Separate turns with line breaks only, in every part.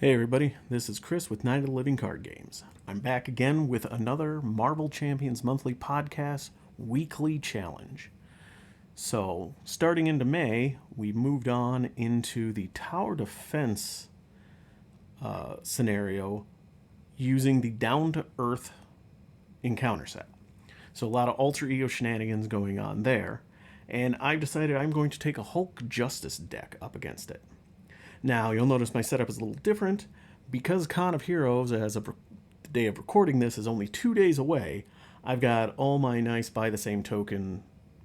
Hey everybody, this is Chris with Night of the Living Card Games. I'm back again with another Marvel Champions Monthly Podcast weekly challenge. So, starting into May, we moved on into the tower defense scenario using the down-to-earth encounter set. So a lot of alter ego shenanigans going on there, and I've decided I'm going to take a Hulk Justice deck up against it. Now, you'll notice my setup is a little different. Because Con of Heroes, as of the day of recording this, is only 2 days away, I've got all my nice buy-the-same-token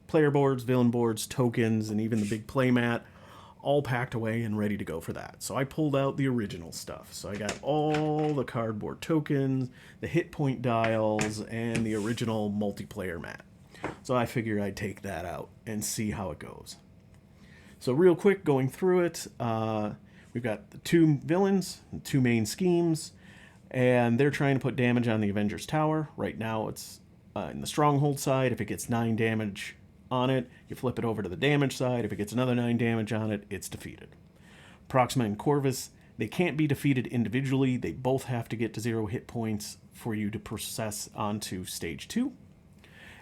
player boards, villain boards, tokens, and even the big playmat all packed away and ready to go for that. So I pulled out the original stuff. So I got all the cardboard tokens, the hit point dials, and the original multiplayer mat. So I figured I'd take that out and see how it goes. So real quick, going through it, we've got the two villains, the two main schemes, and they're trying to put damage on the Avengers Tower. Right now it's in the Stronghold side. If it gets 9 damage on it, you flip it over to the damage side. If it gets another 9 damage on it, it's defeated. Proxima and Corvus, they can't be defeated individually. They both have to get to 0 hit points for you to process onto stage 2.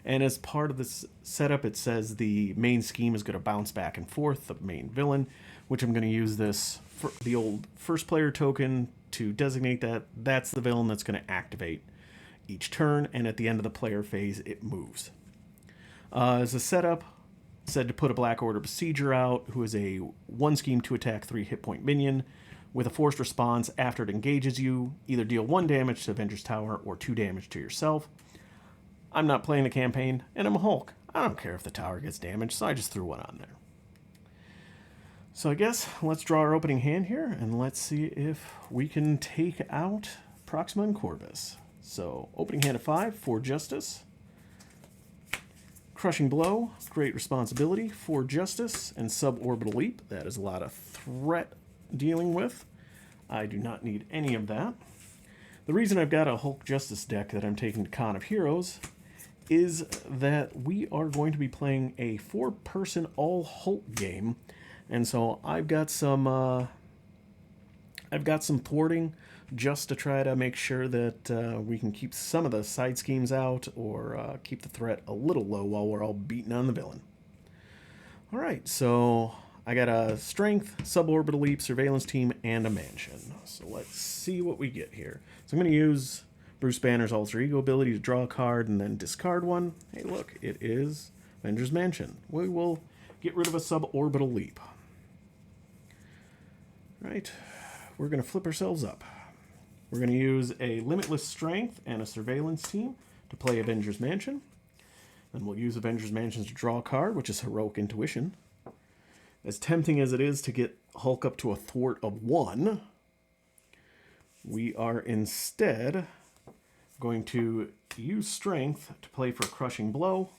And as part of this setup, it says the main scheme is going to bounce back and forth, the main villain, which I'm going to use this for the old first player token to designate that that's the villain that's going to activate each turn, and at the end of the player phase, it moves. As a setup, said to put a Black Order Besieger out, who is a 1 scheme 2 attack 3 hit point minion with a forced response after it engages you. Either deal 1 damage to Avengers Tower or 2 damage to yourself. I'm not playing the campaign, and I'm a Hulk. I don't care if the tower gets damaged, so I just threw one on there. So I guess let's draw our opening hand here, and let's see if we can take out Proxima and Corvus. So opening hand of 5 for Justice. Crushing Blow, Great Responsibility for Justice, and Suborbital Leap. That is a lot of threat dealing with. I do not need any of that. The reason I've got a Hulk Justice deck that I'm taking to Con of Heroes is that we are going to be playing a 4-person all Hulk game, and so I've got some thwarting just to try to make sure that we can keep some of the side schemes out or keep the threat a little low while we're all beating on the villain. All right, so I got a Strength, Suborbital Leap, Surveillance Team, and a Mansion. So let's see what we get here. So I'm going to use Bruce Banner's Alter Ego ability to draw a card and then discard one. Hey, look, it is Avengers Mansion. We will get rid of a Suborbital Leap. All right, we're going to flip ourselves up. We're going to use a Limitless Strength and a Surveillance Team to play Avengers Mansion. Then we'll use Avengers Mansion to draw a card, which is Heroic Intuition. As tempting as it is to get Hulk up to a thwart of 1, we are instead going to use Strength to play for a Crushing Blow.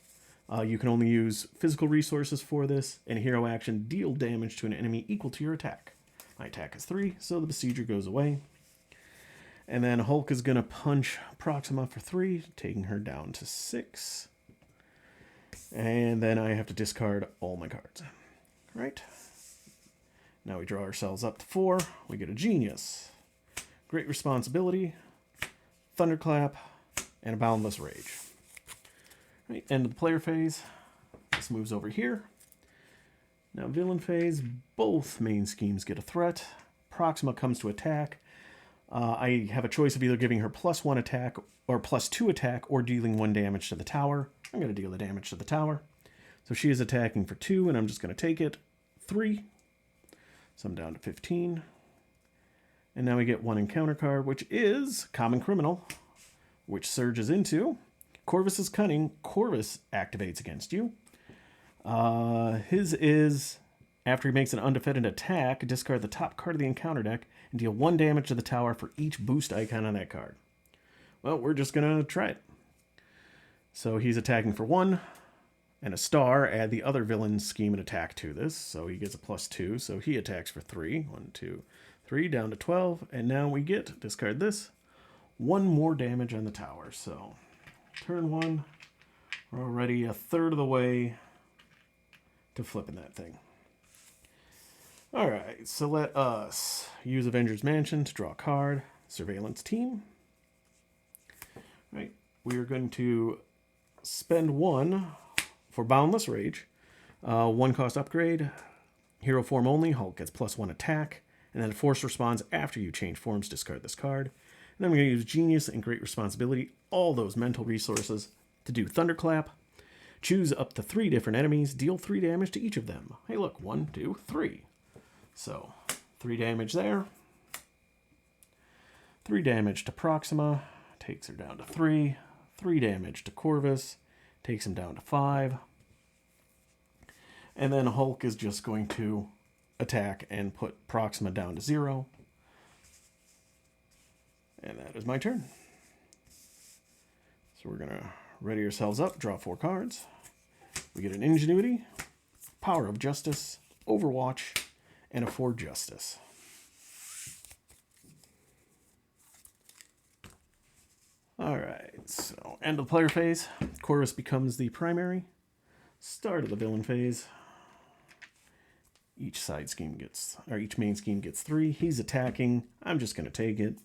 You can only use physical resources for this, and hero action, deal damage to an enemy equal to your attack. My attack is 3, so the Besieger goes away. And then Hulk is going to punch Proxima for 3, taking her down to 6. And then I have to discard all my cards. Right. Now we draw ourselves up to 4. We get a Genius, Great Responsibility, Thunderclap, and a Boundless Rage. Right, end of the player phase. This moves over here. Now villain phase, both main schemes get a threat. Proxima comes to attack. I have a choice of either giving her +1 attack or +2 attack or dealing 1 damage to the tower. I'm going to deal the damage to the tower. So she is attacking for 2, and I'm just going to take it. 3. So I'm down to 15. And now we get 1 encounter card, which is Common Criminal, which surges into Corvus's Cunning. Corvus activates against you. His is, after he makes an undefended attack, discard the top card of the encounter deck and deal 1 damage to the tower for each boost icon on that card. Well, we're just going to try it. So he's attacking for 1 and a star. Add the other villain's scheme and attack to this. So he gets a +2, so he attacks for 3. 1, 2, 3, down to 12. And now we get, discard this, 1 more damage on the tower. So turn 1, we're already a third of the way to flipping that thing. All right, so let us use Avengers Mansion to draw a card. Surveillance team. All right, we are going to spend 1 for Boundless Rage. 1 cost upgrade. Hero form only. Hulk gets +1 attack. And then force responds after you change forms. Discard this card. And then we're going to use Genius and Great Responsibility. All those mental resources to do Thunderclap. Choose up to 3 different enemies. Deal 3 damage to each of them. Hey, look. 1, 2, 3. So 3 damage there. 3 damage to Proxima. Takes her down to 3. 3 damage to Corvus. Takes him down to 5. And then Hulk is just going to attack and put Proxima down to 0. And that is my turn. So we're going to ready ourselves up, draw 4 cards. We get an Ingenuity, Power of Justice, Overwatch, and a 4 Justice. Alright, so end of the player phase. Corvus becomes the primary. Start of the villain phase. Each side scheme gets, or each main scheme gets 3. He's attacking. I'm just going to take it.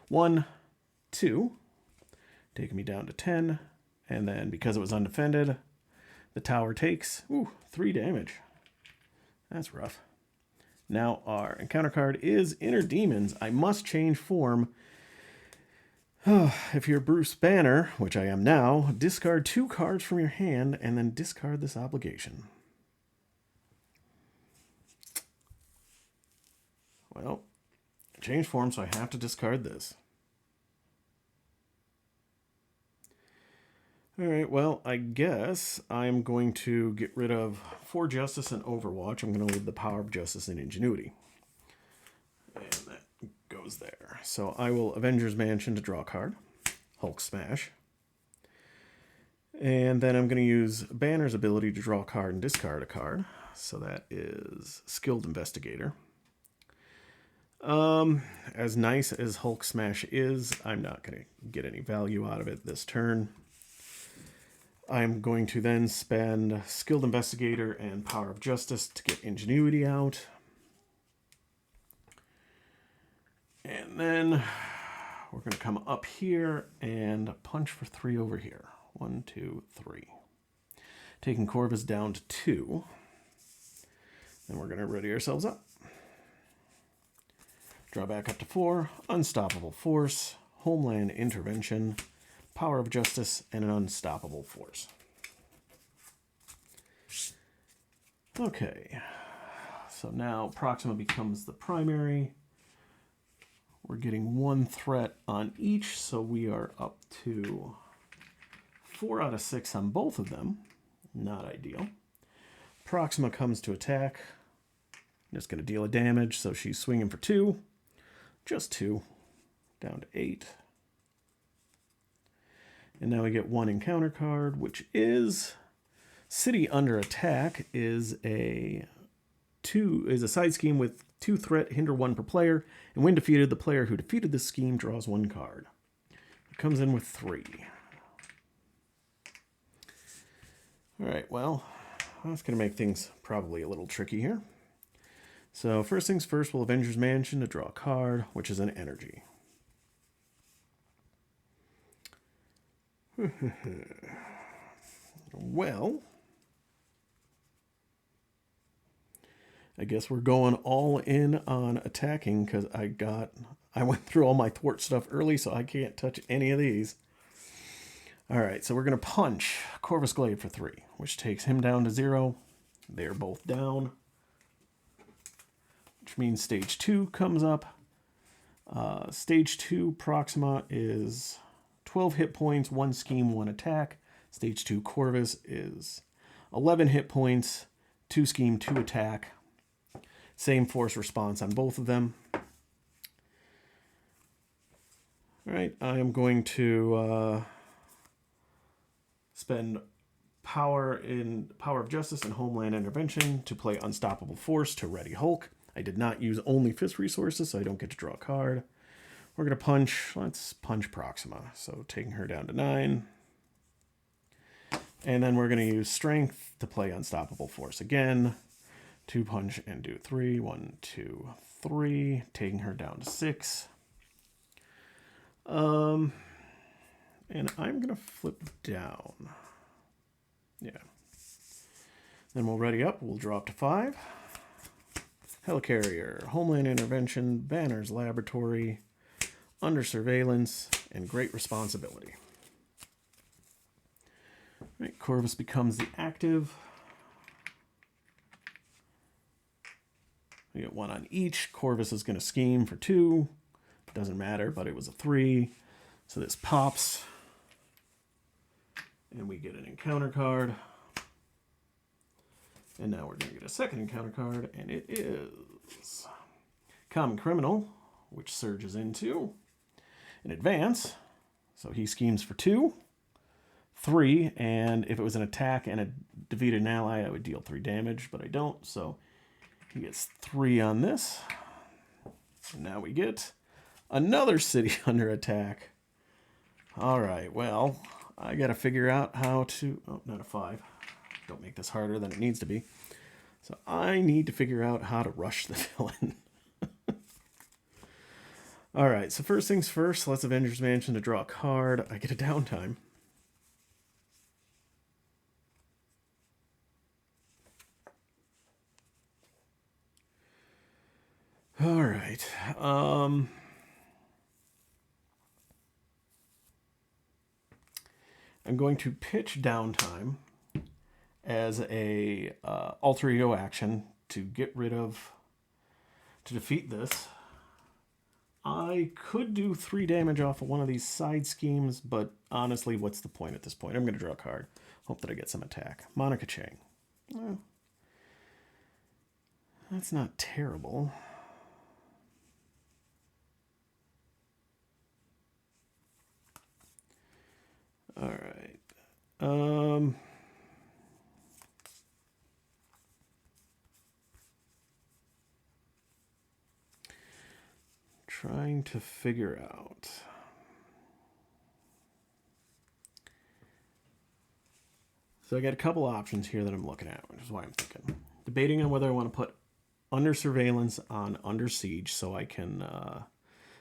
1, 2. Taking me down to 10. And then because it was undefended, the tower takes 3 damage. That's rough. Now our encounter card is Inner Demons. I must change form. If you're Bruce Banner, which I am now, discard 2 cards from your hand and then discard this obligation. Well, change form, so I have to discard this. Alright, well, I guess I'm going to get rid of 4 Justice and Overwatch. I'm going to leave the Power of Justice and Ingenuity. And that goes there. So I will Avengers Mansion to draw a card. Hulk Smash. And then I'm going to use Banner's ability to draw a card and discard a card. So that is Skilled Investigator. As nice as Hulk Smash is, I'm not going to get any value out of it this turn. I'm going to then spend Skilled Investigator and Power of Justice to get Ingenuity out. And then we're going to come up here and punch for 3 over here. 1, 2, 3. Taking Corvus down to 2. Then we're going to ready ourselves up. Draw back up to 4. Unstoppable Force, Homeland Intervention, Power of Justice, and an Unstoppable Force. Okay, so now Proxima becomes the primary. We're getting 1 threat on each, so we are up to 4 out of 6 on both of them. Not ideal. Proxima comes to attack. Just going to deal a damage, so she's swinging for 2. Just 2. Down to 8. And now we get 1 encounter card, which is City Under Attack. Is a side scheme with 2 threat, hinder 1 per player, and when defeated, the player who defeated this scheme draws 1 card. It comes in with 3. All right, well, that's going to make things probably a little tricky here. So first things first, we'll Avengers Mansion to draw a card, which is an energy. Well, I guess we're going all in on attacking because I went through all my thwart stuff early, so I can't touch any of these. All right, so we're going to punch Corvus Glaive for 3, which takes him down to 0. They're both down, which means stage 2 comes up. Stage 2 Proxima is 12 hit points, 1 scheme, 1 attack. Stage 2 Corvus is 11 hit points, 2 scheme, 2 attack. Same force response on both of them. All right, I am going to spend Power of Justice and Homeland Intervention to play Unstoppable Force to ready Hulk. I did not use only fist resources, so I don't get to draw a card. We're going to punch. Let's punch Proxima. So taking her down to 9. And then we're going to use Strength to play Unstoppable Force again. 2 punch and do 3. 1, 2, 3. Taking her down to 6. And I'm going to flip down. Yeah. Then we'll ready up. We'll drop to 5. Helicarrier, Homeland Intervention, Banners Laboratory, Under Surveillance, and Great Responsibility. Right, Corvus becomes the active. We get 1 on each. Corvus is going to scheme for 2. Doesn't matter, but it was a 3. So this pops. And we get an encounter card. And now we're going to get a second encounter card, and it is Common Criminal, which surges into an advance. So he schemes for 2, 3, and if it was an attack and a defeated an ally, I would deal 3 damage, but I don't, so he gets 3 on this. And now we get another city under attack. All right, well, I got to figure out how to... Oh, not a 5. Don't make this harder than it needs to be. So I need to figure out how to rush the villain. All right, so first things first, let's Avengers Mansion to draw a card. I get a downtime. All right. I'm going to pitch downtime as a alter ego action to get rid of, to defeat this. I could do 3 damage off of one of these side schemes, but honestly, what's the point at this point? I'm going to draw a card. Hope that I get some attack. Monica Chang. Well, that's not terrible. All right. Trying to figure out. So I got a couple options here that I'm looking at, which is why I'm thinking. Debating on whether I want to put Under Surveillance on Under Siege so I can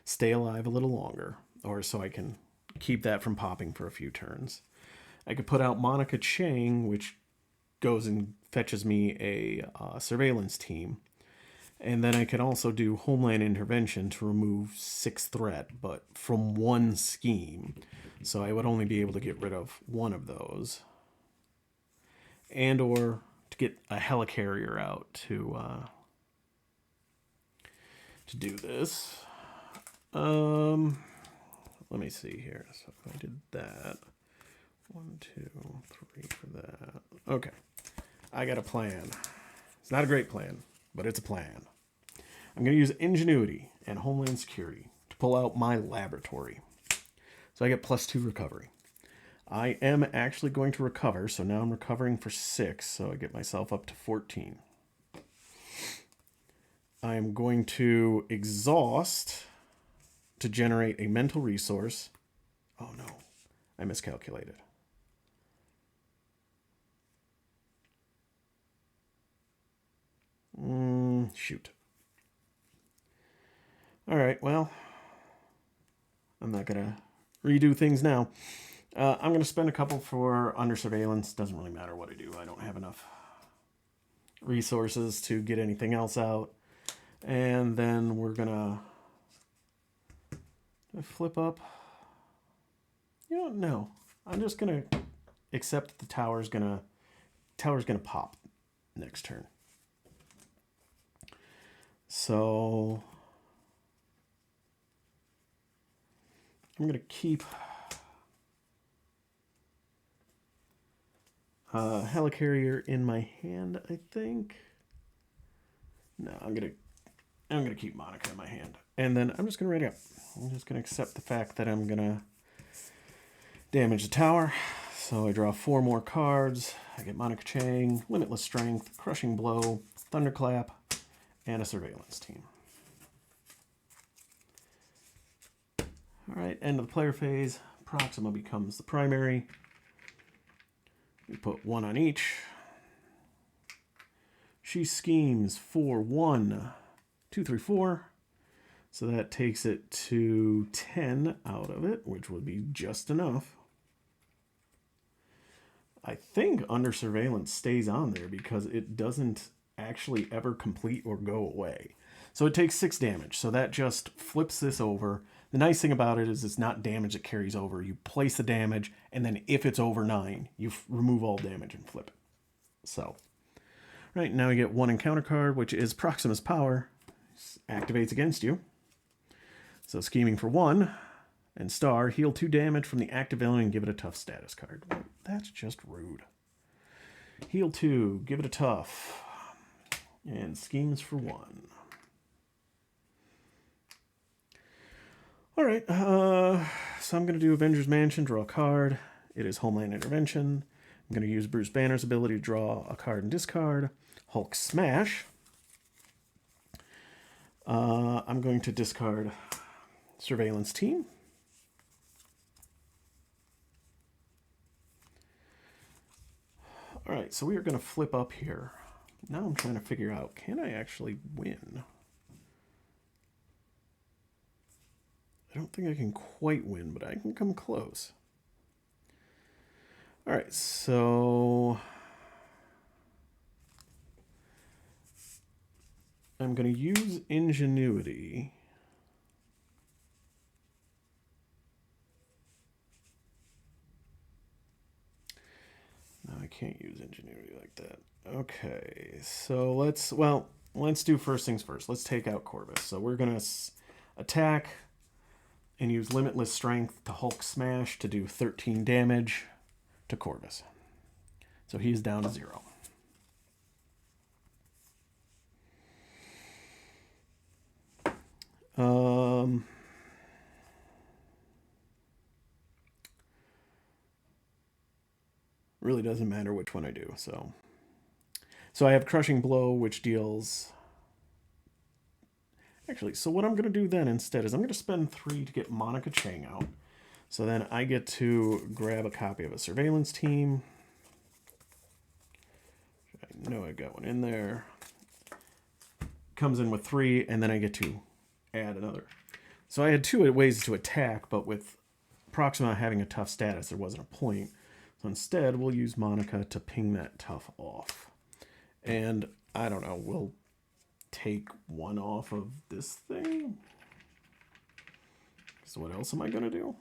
stay alive a little longer, or so I can keep that from popping for a few turns. I could put out Monica Chang, which goes and fetches me a surveillance team. And then I could also do Homeland Intervention to remove 6 threat, but from 1 scheme. So I would only be able to get rid of 1 of those. And or to get a helicarrier out to do this. Let me see here. So if I did that, 1, 2, 3 for that. Okay, I got a plan. It's not a great plan, but it's a plan. I'm going to use Ingenuity and Homeland Security to pull out my laboratory. So I get +2 recovery. I am actually going to recover, so now I'm recovering for 6, so I get myself up to 14. I am going to exhaust to generate a mental resource. Oh no, I miscalculated. Shoot. All right, well, I'm not going to redo things now. I'm going to spend a couple for Under Surveillance. Doesn't really matter what I do. I don't have enough resources to get anything else out. And then we're going to flip up. You don't know. I'm just going to accept that the tower's going to pop next turn. So I'm going to keep helicarrier in my hand, I think. No, I'm gonna keep Monica in my hand, and then I'm just gonna ready up. I'm just gonna accept the fact that I'm gonna damage the tower. So I draw 4 more cards. I get Monica Chang, Limitless Strength, Crushing Blow, Thunderclap, and a Surveillance team. All right, end of the player phase. Proxima becomes the primary. We put 1 on each. She schemes for 1, 2, 3, 4. So that takes it to 10 out of it, which would be just enough. I think under surveillance stays on there because it doesn't actually ever complete or go away. So it takes 6 damage. So that just flips this over. The nice thing about it is it's not damage that carries over. You place the damage, and then if it's over 9, you remove all damage and flip it. So, right, now you get 1 encounter card, which is Proxima's Power. Activates against you. So scheming for 1, and star, heal 2 damage from the active villain and give it a tough status card. Well, that's just rude. Heal 2, give it a tough, and schemes for 1. All right, so I'm going to do Avengers Mansion, draw a card. It is Homeland Intervention. I'm going to use Bruce Banner's ability to draw a card and discard. Hulk Smash. I'm going to discard Surveillance Team. All right, so we are going to flip up here. Now I'm trying to figure out, can I actually win? I don't think I can quite win, but I can come close. All right, so I'm going to use Ingenuity. No, I can't use Ingenuity like that. Okay, so let's do first things first. Let's take out Corvus. So we're going to attack and use Limitless Strength to Hulk Smash to do 13 damage to Corvus. So he's down to 0. Really doesn't matter which one I do. So I have Crushing Blow, which deals... Actually, so what I'm going to do then instead is I'm going to spend 3 to get Monica Chang out. So then I get to grab a copy of a Surveillance Team. I know I got one in there. Comes in with 3, and then I get to add another. So I had 2 ways to attack, but with Proxima having a tough status, there wasn't a point. So instead, we'll use Monica to ping that tough off. And I don't know, we'll take 1 off of this thing. So what else am I going to do?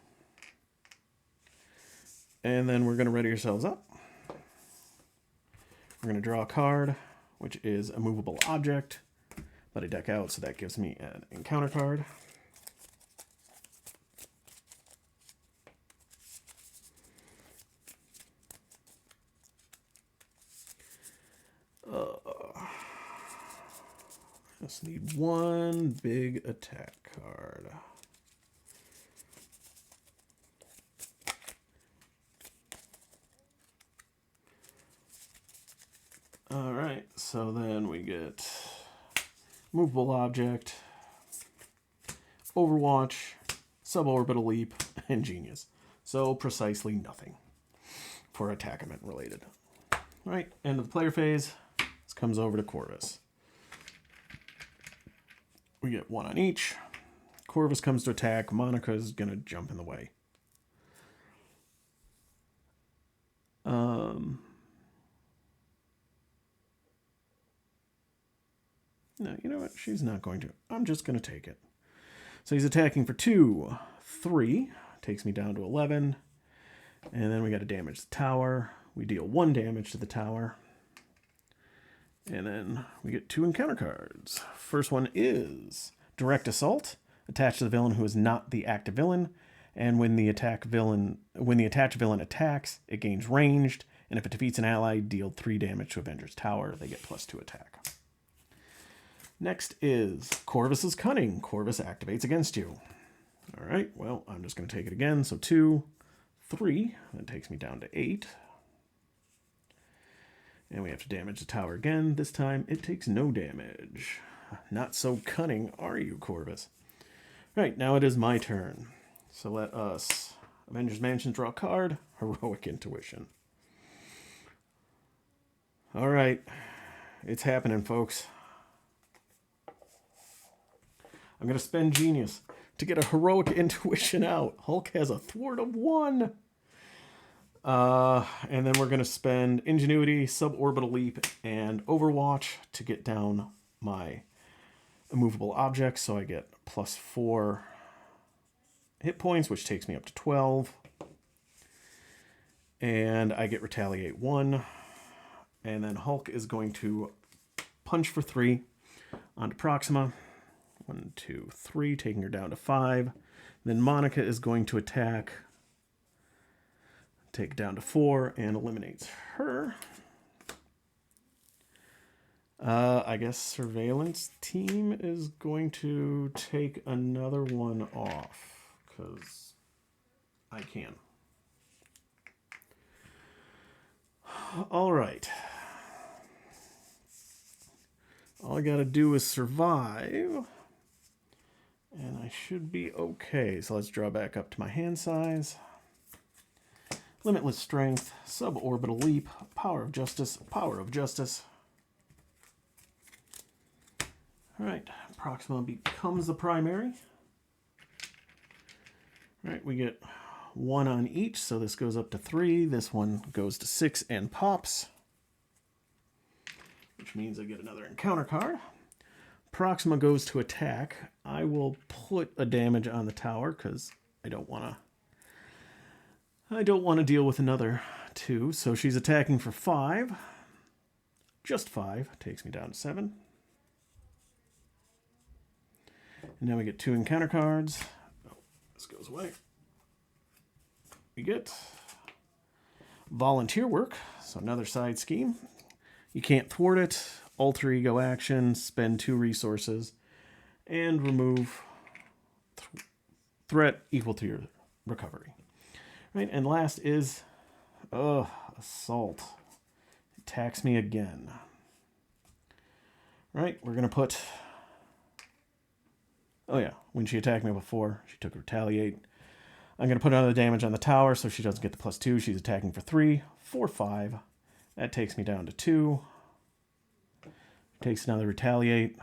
And then we're going to ready ourselves up. We're going to draw a card, which is a movable object, but I deck out, so that gives me an encounter card. Just need 1 big attack card. All right, so then we get movable object, Overwatch, suborbital leap, and genius. So precisely nothing for attack event related. All right, end of the player phase. This comes over to Corvus. We get 1 on each. Corvus comes to attack. Monica's going to jump in the way. No, you know what? She's not going to. I'm just going to take it. So he's attacking for 2, 3. Takes me down to 11. And then we got to damage the tower. We deal 1 damage to the tower. And then we get 2 encounter cards. First one is Direct Assault. Attached to the villain who is not the active villain. And when the attached villain attacks, it gains ranged. And if it defeats an ally, deal 3 damage to Avengers Tower. They get +2 attack. Next is Corvus's Cunning. Corvus activates against you. All right, well, I'm just going to take it again. So 2, 3. That takes me down to 8. And we have to damage the tower again. This time, it takes no damage. Not so cunning, are you, Corvus? Right, now it is my turn. So let us, Avengers Mansion, draw a card. Heroic Intuition. All right. It's happening, folks. I'm going to spend Genius to get a heroic intuition out. Hulk has a thwart of 1. And then we're going to spend Ingenuity, Suborbital Leap, and Overwatch to get down my immovable objects. So I get +4 hit points, which takes me up to 12. And I get Retaliate 1. And then Hulk is going to punch for 3 onto Proxima. 1, 2, 3, taking her down to 5. Then Monica is going to attack, take it down to 4, and eliminates her. I guess Surveillance Team is going to take another one off, because I can. All right. All I gotta do is survive, and I should be okay. So let's draw back up to my hand size. Limitless Strength, Suborbital Leap, Power of Justice, Power of Justice. All right, Proxima becomes the primary. All right, we get 1 on each, so this goes up to 3. This one goes to 6 and pops, which means I get another encounter card. Proxima goes to attack. I will put a damage on the tower because I don't want to deal with another 2. So she's attacking for 5. Just 5 takes me down to 7. And now we get 2 encounter cards. Oh, this goes away. We get Volunteer Work, so another side scheme. You can't thwart it. Alter ego action, spend 2 resources, and remove threat equal to your recovery. Right, and last is Assault. Attacks me again. Right, we're gonna put. Oh yeah, when she attacked me before, she took Retaliate. I'm gonna put another damage on the tower so she doesn't get the +2. She's attacking for 3, 4, 5. That takes me down to 2. Takes another Retaliate.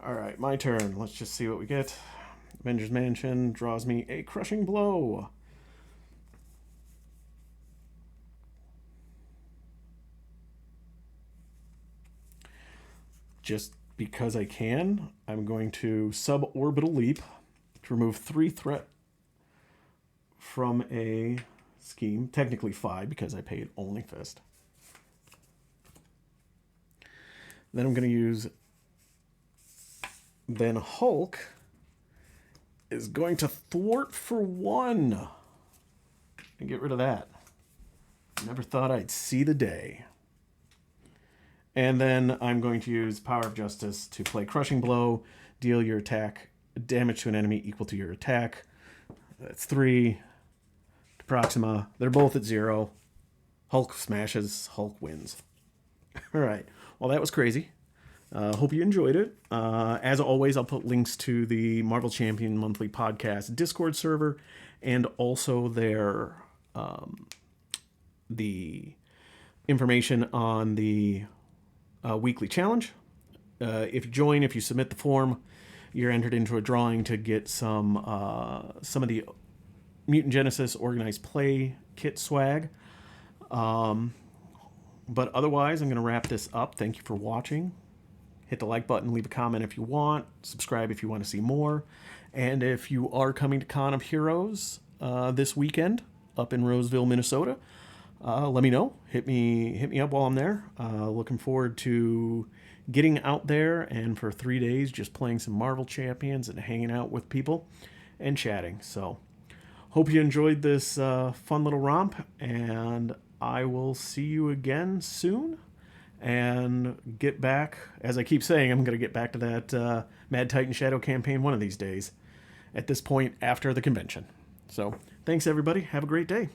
All right, my turn. Let's just see what we get. Avengers Mansion draws me a Crushing Blow. Just because I can, I'm going to Suborbital Leap to remove 3 threat from a scheme. Technically 5 because I paid only Fist. Then I'm going to use... Then Hulk is going to thwart for 1. And get rid of that. Never thought I'd see the day. And then I'm going to use Power of Justice to play Crushing Blow. Deal your attack damage to an enemy equal to your attack. That's 3. To Proxima. They're both at 0. Hulk smashes. Hulk wins. All right. Well, that was crazy. Hope you enjoyed it. As always, I'll put links to the Marvel Champion Monthly Podcast Discord server and also their the information on the weekly challenge. If you submit the form, you're entered into a drawing to get some of the Mutant Genesis Organized Play kit swag. But otherwise, I'm going to wrap this up. Thank you for watching. Hit the like button, leave a comment if you want, subscribe if you want to see more. And if you are coming to Con of Heroes this weekend up in Roseville, Minnesota, let me know. Hit me up while I'm there. Looking forward to getting out there and for 3 days just playing some Marvel Champions and hanging out with people and chatting. So hope you enjoyed this fun little romp, and I will see you again soon. And get back, as I keep saying, I'm going to get back to that Mad Titan Shadow campaign one of these days. At this point, after the convention. So, thanks everybody. Have a great day.